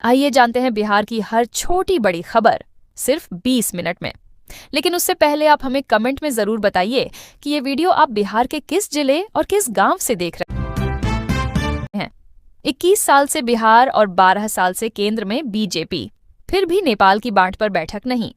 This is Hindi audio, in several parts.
आइए जानते हैं बिहार की हर छोटी बड़ी खबर सिर्फ 20 मिनट में। लेकिन उससे पहले आप हमें कमेंट में जरूर बताइए कि ये वीडियो आप बिहार के किस जिले और किस गांव से देख रहे हैं। 21 साल से बिहार और 12 साल से केंद्र में बीजेपी, फिर भी नेपाल की बाढ़ पर बैठक नहीं।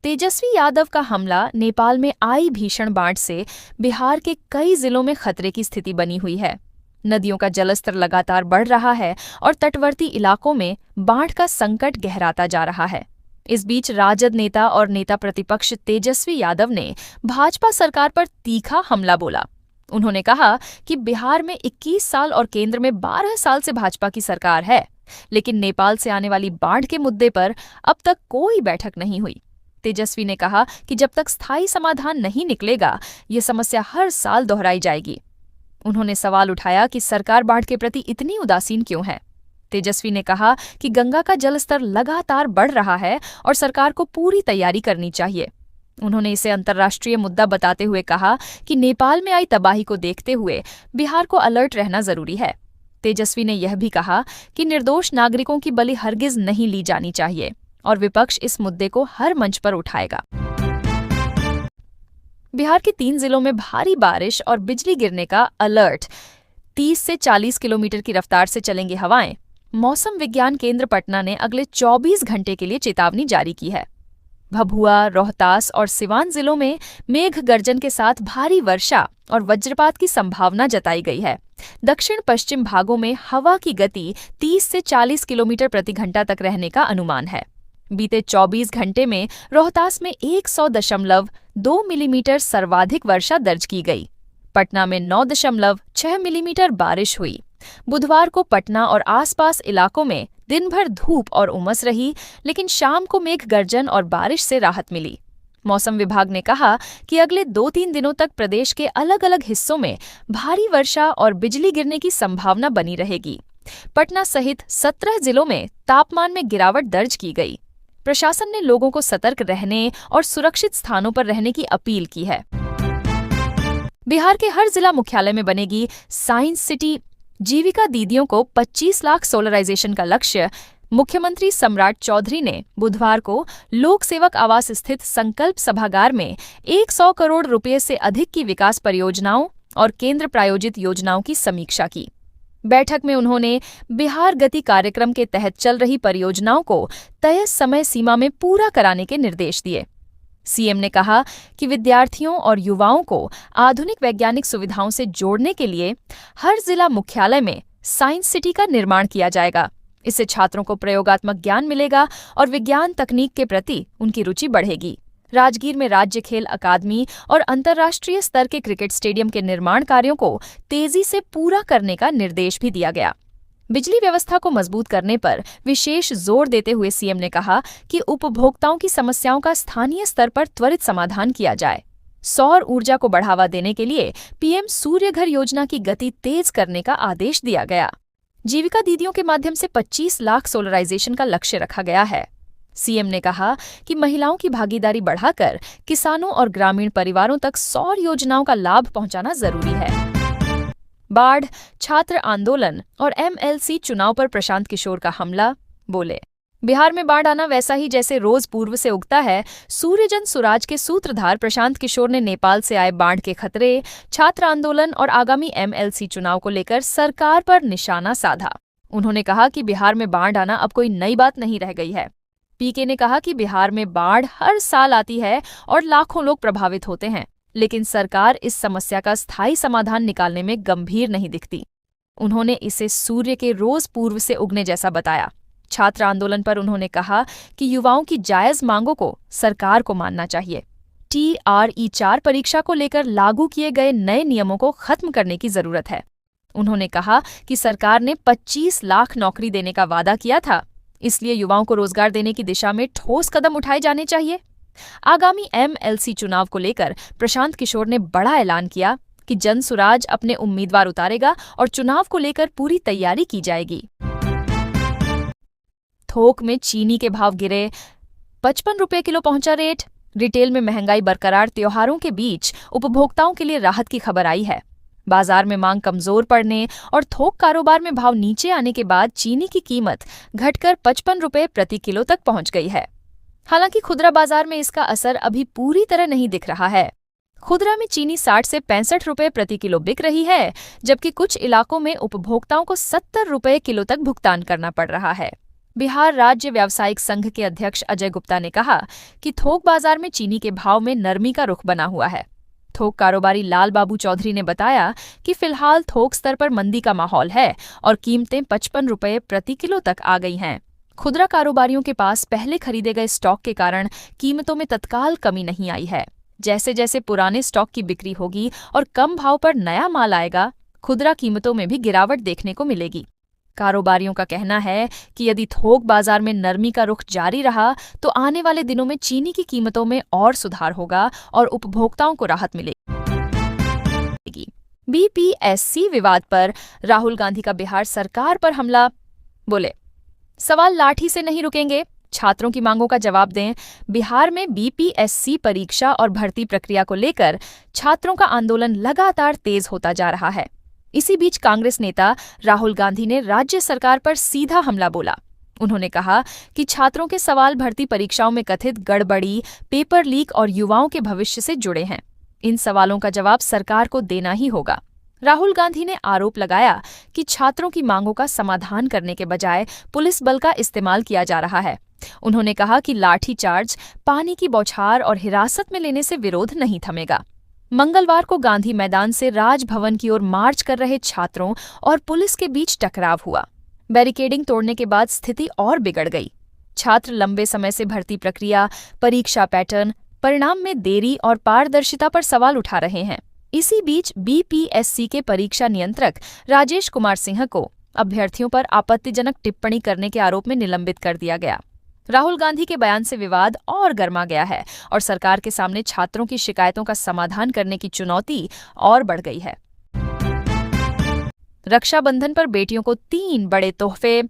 तेजस्वी यादव का हमला, नेपाल में आई भीषण बाढ़ से बिहार के कई जिलों में खतरे की स्थिति बनी हुई है। नदियों का जलस्तर लगातार बढ़ रहा है और तटवर्ती इलाकों में बाढ़ का संकट गहराता जा रहा है। इस बीच राजद नेता और नेता प्रतिपक्ष तेजस्वी यादव ने भाजपा सरकार पर तीखा हमला बोला। उन्होंने कहा कि बिहार में 21 साल और केंद्र में 12 साल से भाजपा की सरकार है, लेकिन नेपाल से आने वाली बाढ़ के मुद्दे पर अब तक कोई बैठक नहीं हुई। तेजस्वी ने कहा कि जब तक स्थायी समाधान नहीं निकलेगा, ये समस्या हर साल दोहराई जाएगी। उन्होंने सवाल उठाया कि सरकार बाढ़ के प्रति इतनी उदासीन क्यों है। तेजस्वी ने कहा कि गंगा का जलस्तर लगातार बढ़ रहा है और सरकार को पूरी तैयारी करनी चाहिए। उन्होंने इसे अंतर्राष्ट्रीय मुद्दा बताते हुए कहा कि नेपाल में आई तबाही को देखते हुए बिहार को अलर्ट रहना जरूरी है। तेजस्वी ने यह भी कहा कि निर्दोष नागरिकों की बलि हरगिज नहीं ली जानी चाहिए और विपक्ष इस मुद्दे को हर मंच पर उठाएगा। बिहार के 3 जिलों में भारी बारिश और बिजली गिरने का अलर्ट। 30 से 40 किलोमीटर की रफ्तार से चलेंगी हवाएं। मौसम विज्ञान केंद्र पटना ने अगले 24 घंटे के लिए चेतावनी जारी की है। भभुआ, रोहतास और सिवान जिलों में मेघ गर्जन के साथ भारी वर्षा और वज्रपात की संभावना जताई गई है। दक्षिण पश्चिम भागों में हवा की गति 30 से 40 किलोमीटर प्रति घंटा तक रहने का अनुमान है। बीते 24 घंटे में रोहतास में 100.2 मिलीमीटर सर्वाधिक वर्षा दर्ज की गई। पटना में 9.6 मिलीमीटर बारिश हुई। बुधवार को पटना और आसपास इलाकों में दिन भर धूप और उमस रही, लेकिन शाम को मेघ गर्जन और बारिश से राहत मिली। मौसम विभाग ने कहा कि अगले 2-3 दिनों तक प्रदेश के अलग अलग हिस्सों में भारी वर्षा और बिजली गिरने की संभावना बनी रहेगी। पटना सहित 17 जिलों में तापमान में गिरावट दर्ज की गई। प्रशासन ने लोगों को सतर्क रहने और सुरक्षित स्थानों पर रहने की अपील की है। बिहार के हर जिला मुख्यालय में बनेगी साइंस सिटी। जीविका दीदियों को 25 लाख सोलराइजेशन का लक्ष्य। मुख्यमंत्री सम्राट चौधरी ने बुधवार को लोक सेवक आवास स्थित संकल्प सभागार में 100 करोड़ रुपए से अधिक की विकास परियोजनाओं और केंद्र प्रायोजित योजनाओं की समीक्षा की। बैठक में उन्होंने बिहार गति कार्यक्रम के तहत चल रही परियोजनाओं को तय समय सीमा में पूरा कराने के निर्देश दिए। सीएम ने कहा कि विद्यार्थियों और युवाओं को आधुनिक वैज्ञानिक सुविधाओं से जोड़ने के लिए हर जिला मुख्यालय में साइंस सिटी का निर्माण किया जाएगा। इससे छात्रों को प्रयोगात्मक ज्ञान मिलेगा और विज्ञान तकनीक के प्रति उनकी रुचि बढ़ेगी। राजगीर में राज्य खेल अकादमी और अंतर्राष्ट्रीय स्तर के क्रिकेट स्टेडियम के निर्माण कार्यों को तेजी से पूरा करने का निर्देश भी दिया गया। बिजली व्यवस्था को मजबूत करने पर विशेष जोर देते हुए सीएम ने कहा कि उपभोक्ताओं की समस्याओं का स्थानीय स्तर पर त्वरित समाधान किया जाए। सौर ऊर्जा को बढ़ावा देने के लिए पीएम सूर्य घर योजना की गति तेज करने का आदेश दिया गया। जीविका दीदियों के माध्यम से 25 लाख सोलराइजेशन का लक्ष्य रखा गया है। सीएम ने कहा कि महिलाओं की भागीदारी बढ़ाकर किसानों और ग्रामीण परिवारों तक सौर योजनाओं का लाभ पहुंचाना जरूरी है। बाढ़, छात्र आंदोलन और एमएलसी चुनाव पर प्रशांत किशोर का हमला। बोले, बिहार में बाढ़ आना वैसा ही जैसे रोज पूर्व से उगता है। सूर्यजन सुराज के सूत्रधार प्रशांत किशोर ने नेपाल से आए बाढ़ के खतरे, छात्र आंदोलन और आगामी एमएलसी चुनाव को लेकर सरकार पर निशाना साधा। उन्होंने कहा कि बिहार में बाढ़ आना अब कोई नई बात नहीं रह गई है। पीके ने कहा कि बिहार में बाढ़ हर साल आती है और लाखों लोग प्रभावित होते हैं, लेकिन सरकार इस समस्या का स्थायी समाधान निकालने में गंभीर नहीं दिखती। उन्होंने इसे सूर्य के रोज पूर्व से उगने जैसा बताया। छात्र आंदोलन पर उन्होंने कहा कि युवाओं की जायज मांगों को सरकार को मानना चाहिए। TRE-4 परीक्षा को लेकर लागू किए गए नए नियमों को खत्म करने की जरूरत है। उन्होंने कहा कि सरकार ने 25 लाख नौकरी देने का वादा किया था, इसलिए युवाओं को रोजगार देने की दिशा में ठोस कदम उठाए जाने चाहिए। आगामी एमएलसी चुनाव को लेकर प्रशांत किशोर ने बड़ा ऐलान किया कि जनसुराज अपने उम्मीदवार उतारेगा और चुनाव को लेकर पूरी तैयारी की जाएगी। थोक में चीनी के भाव गिरे, 55 रुपये किलो पहुंचा रेट। रिटेल में महंगाई बरकरार। त्योहारों के बीच उपभोक्ताओं के लिए राहत की खबर आई है। बाजार में मांग कमजोर पड़ने और थोक कारोबार में भाव नीचे आने के बाद चीनी की कीमत घटकर 55 रुपये प्रति किलो तक पहुंच गई है। हालांकि खुदरा बाजार में इसका असर अभी पूरी तरह नहीं दिख रहा है। खुदरा में चीनी 60 से 65 रुपये प्रति किलो बिक रही है, जबकि कुछ इलाकों में उपभोक्ताओं को 70 रुपये किलो तक भुगतान करना पड़ रहा है। बिहार राज्य व्यावसायिक संघ के अध्यक्ष अजय गुप्ता ने कहा कि थोक बाजार में चीनी के भाव में नरमी का रुख बना हुआ है। थोक कारोबारी लाल बाबू चौधरी ने बताया कि फिलहाल थोक स्तर पर मंदी का माहौल है और कीमतें 55 रुपये प्रति किलो तक आ गई हैं। खुदरा कारोबारियों के पास पहले खरीदे गए स्टॉक के कारण कीमतों में तत्काल कमी नहीं आई है। जैसे जैसे पुराने स्टॉक की बिक्री होगी और कम भाव पर नया माल आएगा, खुदरा कीमतों में भी गिरावट देखने को मिलेगी। कारोबारियों का कहना है कि यदि थोक बाजार में नरमी का रुख जारी रहा तो आने वाले दिनों में चीनी की कीमतों में और सुधार होगा और उपभोक्ताओं को राहत मिलेगी। बीपीएससी विवाद पर राहुल गांधी का बिहार सरकार पर हमला। बोले, सवाल लाठी से नहीं रुकेंगे, छात्रों की मांगों का जवाब दें। बिहार में बीपीएससी परीक्षा और भर्ती प्रक्रिया को लेकर छात्रों का आंदोलन लगातार तेज होता जा रहा है। इसी बीच कांग्रेस नेता राहुल गांधी ने राज्य सरकार पर सीधा हमला बोला। उन्होंने कहा कि छात्रों के सवाल भर्ती परीक्षाओं में कथित गड़बड़ी, पेपर लीक और युवाओं के भविष्य से जुड़े हैं। इन सवालों का जवाब सरकार को देना ही होगा। राहुल गांधी ने आरोप लगाया कि छात्रों की मांगों का समाधान करने के बजाय पुलिस बल का इस्तेमाल किया जा रहा है। उन्होंने कहा कि लाठीचार्ज, पानी की बौछार और हिरासत में लेने से विरोध नहीं थमेगा। मंगलवार को गांधी मैदान से राजभवन की ओर मार्च कर रहे छात्रों और पुलिस के बीच टकराव हुआ। बैरिकेडिंग तोड़ने के बाद स्थिति और बिगड़ गई। छात्र लंबे समय से भर्ती प्रक्रिया, परीक्षा पैटर्न, परिणाम में देरी और पारदर्शिता पर सवाल उठा रहे हैं। इसी बीच बीपीएससी के परीक्षा नियंत्रक राजेश कुमार सिंह को अभ्यर्थियों पर आपत्तिजनक टिप्पणी करने के आरोप में निलंबित कर दिया गया। राहुल गांधी के बयान से विवाद और गर्मा गया है और सरकार के सामने छात्रों की शिकायतों का समाधान करने की चुनौती और बढ़ गई है। रक्षाबंधन पर बेटियों को 3 बड़े तोहफे।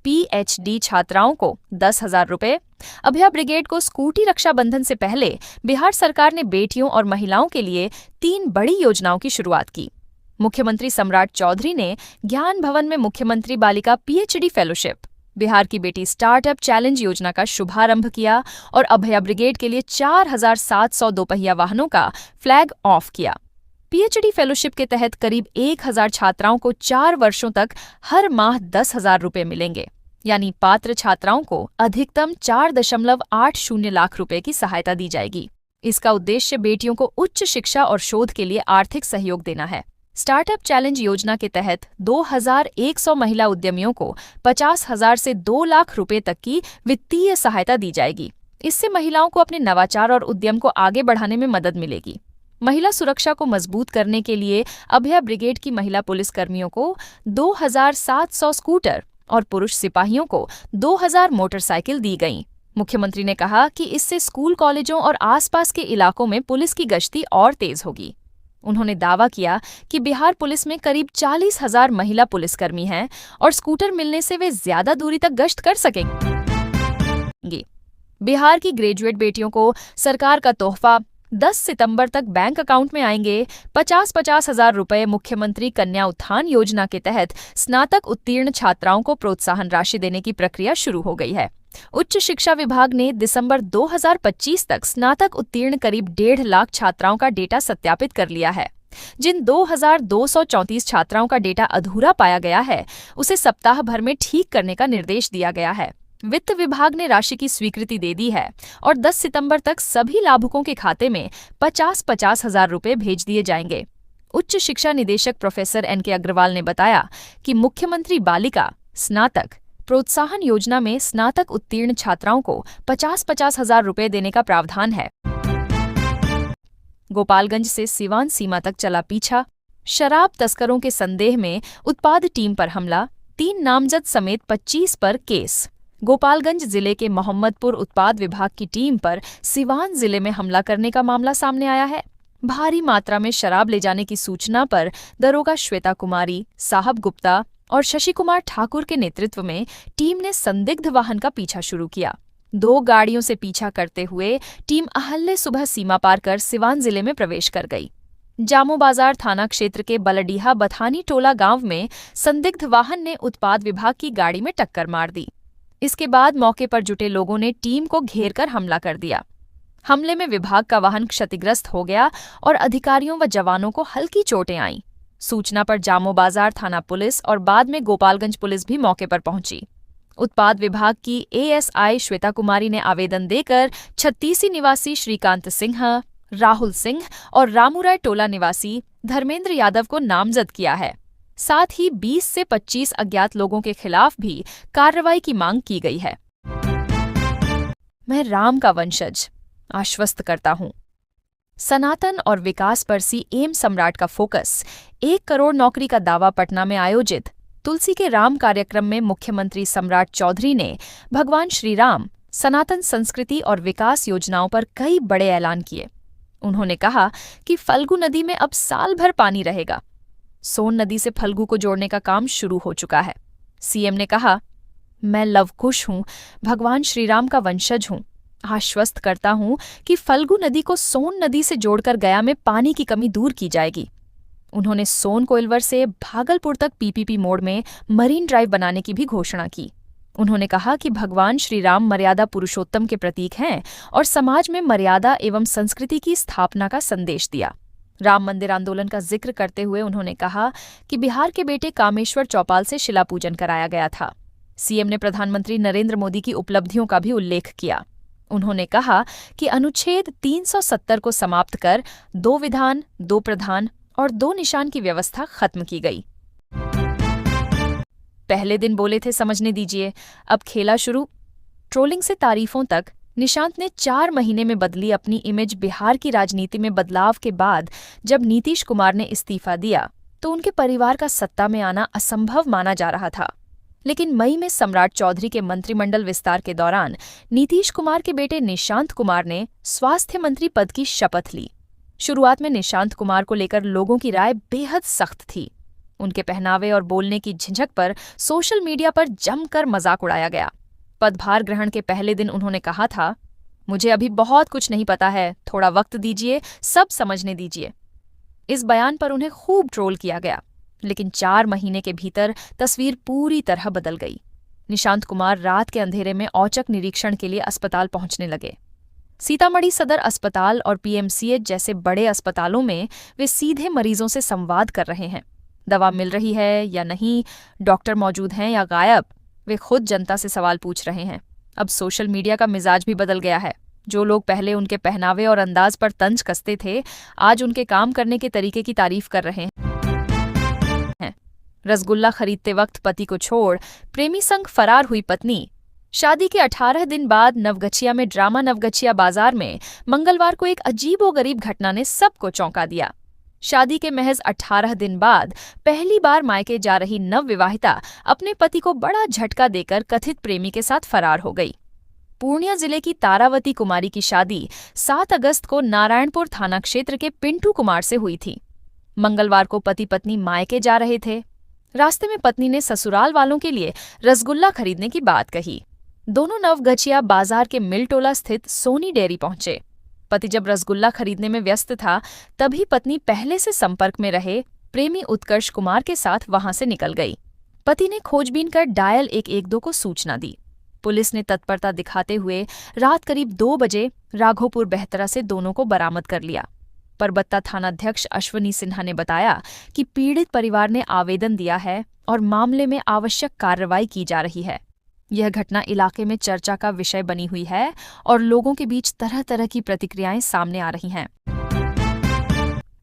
पीएचडी छात्राओं को 10,000 रुपये। अभया ब्रिगेड को स्कूटी। रक्षाबंधन से पहले बिहार सरकार ने बेटियों और महिलाओं के लिए 3 बड़ी योजनाओं की शुरुआत की। मुख्यमंत्री सम्राट चौधरी ने ज्ञान भवन में मुख्यमंत्री बालिका पीएचडी फेलोशिप, बिहार की बेटी स्टार्टअप चैलेंज योजना का शुभारंभ किया और अभया ब्रिगेड के लिए 4,700 दोपहिया वाहनों का फ्लैग ऑफ किया। पीएचडी फेलोशिप के तहत करीब 1,000 छात्राओं को 4 वर्षों तक हर माह 10,000 रुपये मिलेंगे, यानी पात्र छात्राओं को अधिकतम 4.80 लाख रुपए की सहायता दी जाएगी। इसका उद्देश्य बेटियों को उच्च शिक्षा और शोध के लिए आर्थिक सहयोग देना है। स्टार्टअप चैलेंज योजना के तहत 2,100 महिला उद्यमियों को 50,000 से 2 लाख रुपए तक की वित्तीय सहायता दी जाएगी। इससे महिलाओं को अपने नवाचार और उद्यम को आगे बढ़ाने में मदद मिलेगी। महिला सुरक्षा को मजबूत करने के लिए अभया ब्रिगेड की महिला पुलिसकर्मियों को 2,700 स्कूटर और पुरुष सिपाहियों को 2,000 मोटरसाइकिल दी गईं। मुख्यमंत्री ने कहा कि इससे स्कूल, कॉलेजों और आसपास के इलाकों में पुलिस की गश्ती और तेज होगी। उन्होंने दावा किया कि बिहार पुलिस में करीब 40,000 महिला पुलिसकर्मी हैं और स्कूटर मिलने से वे ज्यादा दूरी तक गश्त कर सकेंगे। बिहार की ग्रेजुएट बेटियों को सरकार का तोहफा। 10 सितंबर तक बैंक अकाउंट में आएंगे 50-50 हजार रुपये। मुख्यमंत्री कन्या उत्थान योजना के तहत स्नातक उत्तीर्ण छात्राओं को प्रोत्साहन राशि देने की प्रक्रिया शुरू हो गई है। उच्च शिक्षा विभाग ने दिसंबर 2025 तक स्नातक उत्तीर्ण करीब 1.5 लाख छात्राओं का डेटा सत्यापित कर लिया है। जिन 2,234 छात्राओं का डेटा अधूरा पाया गया है, उसे सप्ताह भर में ठीक करने का निर्देश दिया गया है। वित्त विभाग ने राशि की स्वीकृति दे दी है और 10 सितंबर तक सभी लाभुकों के खाते में 50-50 हजार रुपये भेज दिए जाएंगे। उच्च शिक्षा निदेशक प्रोफेसर NK अग्रवाल ने बताया कि मुख्यमंत्री बालिका स्नातक प्रोत्साहन योजना में स्नातक उत्तीर्ण छात्राओं को 50-50 हजार रुपये देने का प्रावधान है। गोपालगंज से सिवान सीमा तक चला पीछा। शराब तस्करों के संदेह में उत्पाद टीम पर हमला। 3 नामजद समेत 25 पर केस। गोपालगंज जिले के मोहम्मदपुर उत्पाद विभाग की टीम पर सिवान जिले में हमला करने का मामला सामने आया है। भारी मात्रा में शराब ले जाने की सूचना पर दरोगा श्वेता कुमारी, साहब गुप्ता और शशि कुमार ठाकुर के नेतृत्व में टीम ने संदिग्ध वाहन का पीछा शुरू किया। 2 गाड़ियों से पीछा करते हुए टीम अहल्ले सुबह सीमा पार कर सिवान जिले में प्रवेश कर गई। जामो बाजार थाना क्षेत्र के बलडीहा बथानी टोला गांव में संदिग्ध वाहन ने उत्पाद विभाग की गाड़ी में टक्कर मार दी। इसके बाद मौके पर जुटे लोगों ने टीम को घेरकर हमला कर दिया। हमले में विभाग का वाहन क्षतिग्रस्त हो गया और अधिकारियों व जवानों को हल्की चोटें आईं। सूचना पर जामो बाजार थाना पुलिस और बाद में गोपालगंज पुलिस भी मौके पर पहुंची। उत्पाद विभाग की एएसआई श्वेता कुमारी ने आवेदन देकर 36 निवासी श्रीकांत सिंह, राहुल सिंह और रामूराय टोला निवासी धर्मेंद्र यादव को नामजद किया है। साथ ही 20 से 25 अज्ञात लोगों के खिलाफ भी कार्रवाई की मांग की गई है। मैं राम का वंशज, आश्वस्त करता हूं। सनातन और विकास परसी एम सम्राट का फोकस 1 करोड़ नौकरी का दावा पटना में आयोजित तुलसी के राम कार्यक्रम में मुख्यमंत्री सम्राट चौधरी ने भगवान श्री राम, सनातन संस्कृति और विकास योजनाओं पर कई बड़े ऐलान किए। उन्होंने कहा कि फल्गु नदी में अब साल भर पानी रहेगा। सोन नदी से फल्गु को जोड़ने का काम शुरू हो चुका है। सीएम ने कहा, मैं लवकुश हूं, भगवान श्रीराम का वंशज हूं। आश्वस्त करता हूं कि फल्गु नदी को सोन नदी से जोड़कर गया में पानी की कमी दूर की जाएगी। उन्होंने सोन कोइलवर से भागलपुर तक पीपीपी मोड में मरीन ड्राइव बनाने की भी घोषणा की। उन्होंने कहा कि भगवान श्री राम मर्यादा पुरुषोत्तम के प्रतीक हैं और समाज में मर्यादा एवं संस्कृति की स्थापना का संदेश दिया। राम मंदिर आंदोलन का जिक्र करते हुए उन्होंने कहा कि बिहार के बेटे कामेश्वर चौपाल से शिला पूजन कराया गया था। सीएम ने प्रधानमंत्री नरेंद्र मोदी की उपलब्धियों का भी उल्लेख किया। उन्होंने कहा कि अनुच्छेद 370 को समाप्त कर 2 विधान, 2 प्रधान और 2 निशान की व्यवस्था खत्म की गई। पहले दिन बोले थे समझने दीजिए, अब खेला शुरू। ट्रोलिंग से तारीफों तक निशांत ने 4 महीने में बदली अपनी इमेज। बिहार की राजनीति में बदलाव के बाद जब नीतीश कुमार ने इस्तीफा दिया तो उनके परिवार का सत्ता में आना असंभव माना जा रहा था। लेकिन मई में सम्राट चौधरी के मंत्रिमंडल विस्तार के दौरान नीतीश कुमार के बेटे निशांत कुमार ने स्वास्थ्य मंत्री पद की शपथ ली। शुरुआत में निशांत कुमार को लेकर लोगों की राय बेहद सख्त थी। उनके पहनावे और बोलने की झिझक पर सोशल मीडिया पर जमकर मजाक उड़ाया गया। पदभार ग्रहण के पहले दिन उन्होंने कहा था, मुझे अभी बहुत कुछ नहीं पता है, थोड़ा वक्त दीजिए, सब समझने दीजिए। इस बयान पर उन्हें खूब ट्रोल किया गया, लेकिन 4 महीने के भीतर तस्वीर पूरी तरह बदल गई। निशांत कुमार रात के अंधेरे में औचक निरीक्षण के लिए अस्पताल पहुंचने लगे। सीतामढ़ी सदर अस्पताल और पीएमसीएच जैसे बड़े अस्पतालों में वे सीधे मरीजों से संवाद कर रहे हैं। दवा मिल रही है या नहीं, डॉक्टर मौजूद हैं या गायब, वे खुद जनता से सवाल पूछ रहे हैं। अब सोशल मीडिया का मिजाज भी बदल गया है। जो लोग पहले उनके पहनावे और अंदाज पर तंज कसते थे, आज उनके काम करने के तरीके की तारीफ कर रहे हैं। रसगुल्ला खरीदते वक्त पति को छोड़ प्रेमी संग फरार हुई पत्नी। शादी के 18 दिन बाद नवगछिया में ड्रामा नवगछिया बाजार में मंगलवार को एक अजीबोगरीब घटना ने सबको चौंका दिया। शादी के महज 18 दिन बाद पहली बार मायके जा रही नवविवाहिता अपने पति को बड़ा झटका देकर कथित प्रेमी के साथ फरार हो गई। पूर्णिया जिले की तारावती कुमारी की शादी 7 अगस्त को नारायणपुर थाना क्षेत्र के पिंटू कुमार से हुई थी। मंगलवार को पति पत्नी मायके जा रहे थे। रास्ते में पत्नी ने ससुराल वालों के लिए रसगुल्ला खरीदने की बात कही। दोनों नवगछिया बाजार के मिलटोला स्थित सोनी डेयरी पहुंचे। पति जब रसगुल्ला खरीदने में व्यस्त था, तभी पत्नी पहले से संपर्क में रहे प्रेमी उत्कर्ष कुमार के साथ वहां से निकल गई। पति ने खोजबीन कर डायल 112 को सूचना दी। पुलिस ने तत्परता दिखाते हुए रात करीब 2 बजे राघोपुर बेहतरा से दोनों को बरामद कर लिया। परबत्ता थानाध्यक्ष अश्वनी सिन्हा ने बताया कि पीड़ित परिवार ने आवेदन दिया है और मामले में आवश्यक कार्रवाई की जा रही है। यह घटना इलाके में चर्चा का विषय बनी हुई है और लोगों के बीच तरह तरह की प्रतिक्रियाएं सामने आ रही हैं।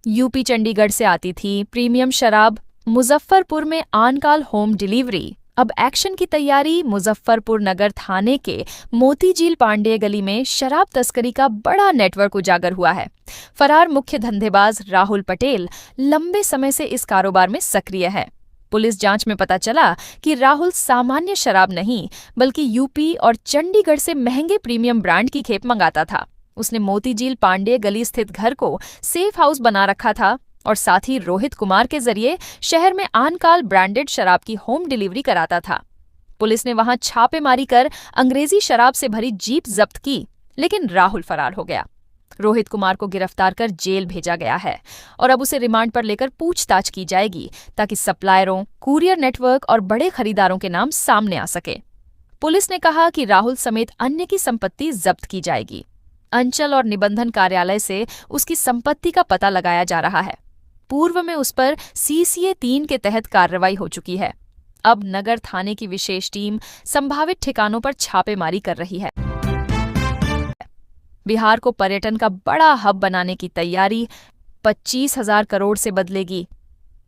यूपी चंडीगढ़ से आती थी प्रीमियम शराब, मुजफ्फरपुर में ऑन-कॉल होम डिलीवरी। अब एक्शन की तैयारी। मुजफ्फरपुर नगर थाने के मोतीझील पांडेय गली में शराब तस्करी का बड़ा नेटवर्क उजागर हुआ है। फरार मुख्य धंधेबाज राहुल पटेल लंबे समय से इस कारोबार में सक्रिय है। पुलिस जांच में पता चला कि राहुल सामान्य शराब नहीं बल्कि यूपी और चंडीगढ़ से महंगे प्रीमियम ब्रांड की खेप मंगाता था। उसने मोतीझील पांडेय गली स्थित घर को सेफ हाउस बना रखा था और साथ ही रोहित कुमार के जरिए शहर में ऑन-कॉल ब्रांडेड शराब की होम डिलीवरी कराता था। पुलिस ने वहां छापेमारी कर अंग्रेजी शराब से भरी जीप जब्त की, लेकिन राहुल फरार हो गया। रोहित कुमार को गिरफ्तार कर जेल भेजा गया है और अब उसे रिमांड पर लेकर पूछताछ की जाएगी ताकि सप्लायरों, कुरियर नेटवर्क और बड़े खरीदारों के नाम सामने आ सके। पुलिस ने कहा कि राहुल समेत अन्य की संपत्ति जब्त की जाएगी। अंचल और निबंधन कार्यालय से उसकी संपत्ति का पता लगाया जा रहा है। पूर्व में उस पर CCA 3 के तहत कार्रवाई हो चुकी है। अब नगर थाने की विशेष टीम संभावित ठिकानों पर छापेमारी कर रही है। बिहार को पर्यटन का बड़ा हब बनाने की तैयारी 25,000 करोड़ से बदलेगी।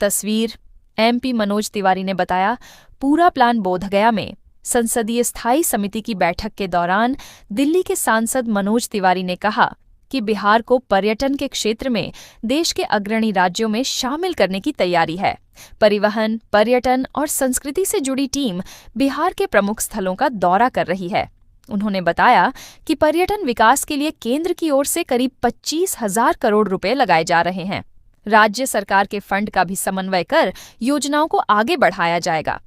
तस्वीर MP मनोज तिवारी ने बताया, पूरा प्लान बोधगया में संसदीय स्थायी समिति की बैठक के दौरान दिल्ली के सांसद मनोज तिवारी ने कहा कि बिहार को पर्यटन के क्षेत्र में देश के अग्रणी राज्यों में शामिल करने की तैयारी है। परिवहन, पर्यटन और संस्कृति से जुड़ी टीम बिहार के प्रमुख स्थलों का दौरा कर रही है। उन्होंने बताया कि पर्यटन विकास के लिए केंद्र की ओर से करीब 25,000 करोड़ रुपए लगाए जा रहे हैं। राज्य सरकार के फंड का भी समन्वय कर योजनाओं को आगे बढ़ाया जाएगा।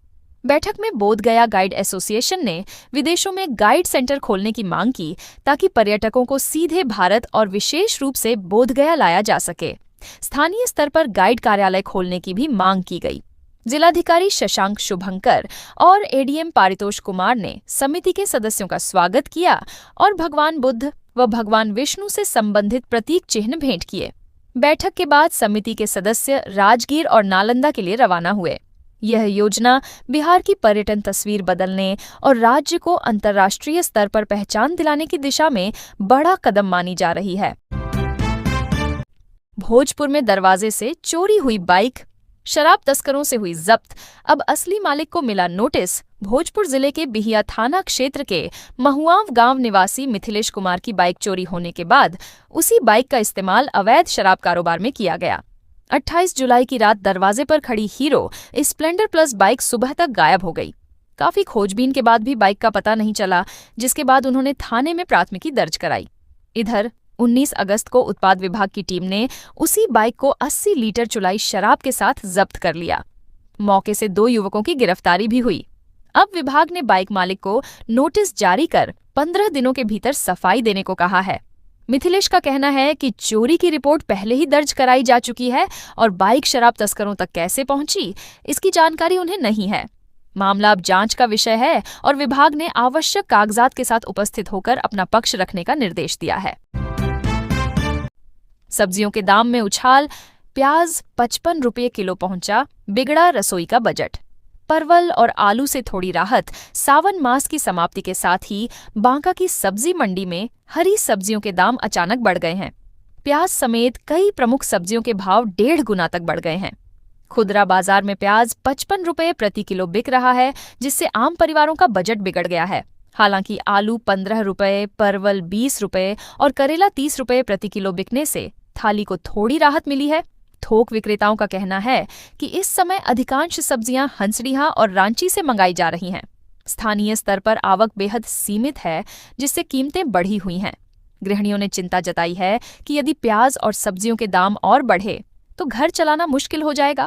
बैठक में बोधगया गाइड एसोसिएशन ने विदेशों में गाइड सेंटर खोलने की मांग की ताकि पर्यटकों को सीधे भारत और विशेष रूप से बोधगया लाया जा सके। स्थानीय स्तर पर गाइड कार्यालय खोलने की भी मांग की गई। जिलाधिकारी शशांक शुभंकर और ADM पारितोष कुमार ने समिति के सदस्यों का स्वागत किया और भगवान बुद्ध व भगवान विष्णु से संबंधित प्रतीक चिन्ह भेंट किए। बैठक के बाद समिति के सदस्य राजगीर और नालंदा के लिए रवाना हुए। यह योजना बिहार की पर्यटन तस्वीर बदलने और राज्य को अंतर्राष्ट्रीय स्तर पर पहचान दिलाने की दिशा में बड़ा कदम मानी जा रही है। भोजपुर में दरवाजे से चोरी हुई बाइक, शराब तस्करों से हुई जब्त। अब असली मालिक को मिला नोटिस। भोजपुर जिले के बिहिया थाना क्षेत्र के महुआव गांव निवासी मिथिलेश कुमार की बाइक चोरी होने के बाद उसी बाइक का इस्तेमाल अवैध शराब कारोबार में किया गया। 28 जुलाई की रात दरवाजे पर खड़ी हीरो स्प्लेंडर प्लस बाइक सुबह तक गायब हो गई। काफी खोजबीन के बाद भी बाइक का पता नहीं चला, जिसके बाद उन्होंने थाने में प्राथमिकी दर्ज कराई। इधर 19 अगस्त को उत्पाद विभाग की टीम ने उसी बाइक को 80 लीटर चुलाई शराब के साथ जब्त कर लिया। मौके से 2 युवकों की गिरफ्तारी भी हुई। अब विभाग ने बाइक मालिक को नोटिस जारी कर 15 दिनों के भीतर सफाई देने को कहा है। मिथिलेश का कहना है कि चोरी की रिपोर्ट पहले ही दर्ज कराई जा चुकी है और बाइक शराब तस्करों तक कैसे पहुंची, इसकी जानकारी उन्हें नहीं है। मामला अब जांच का विषय है और विभाग ने आवश्यक कागजात के साथ उपस्थित होकर अपना पक्ष रखने का निर्देश दिया है। सब्जियों के दाम में उछाल, प्याज 55 रुपये किलो पहुंचा, बिगड़ा रसोई का बजट। परवल और आलू से थोड़ी राहत। सावन मास की समाप्ति के साथ ही बांका की सब्जी मंडी में हरी सब्जियों के दाम अचानक बढ़ गए हैं। प्याज समेत कई प्रमुख सब्जियों के भाव 1.5 गुना तक बढ़ गए हैं। खुदरा बाजार में प्याज 55 रुपये प्रति किलो बिक रहा है, जिससे आम परिवारों का बजट बिगड़ गया है। हालांकि आलू 15 रुपये, परवल 20 रुपये और करेला 30 रुपये प्रति किलो बिकने से थाली को थोड़ी राहत मिली है। थोक विक्रेताओं का कहना है कि इस समय अधिकांश सब्जियां हंसडीहा और रांची से मंगाई जा रही हैं। स्थानीय स्तर पर आवक बेहद सीमित है, जिससे कीमतें बढ़ी हुई हैं। गृहिणियों ने चिंता जताई है कि यदि प्याज और सब्जियों के दाम और बढ़े तो घर चलाना मुश्किल हो जाएगा।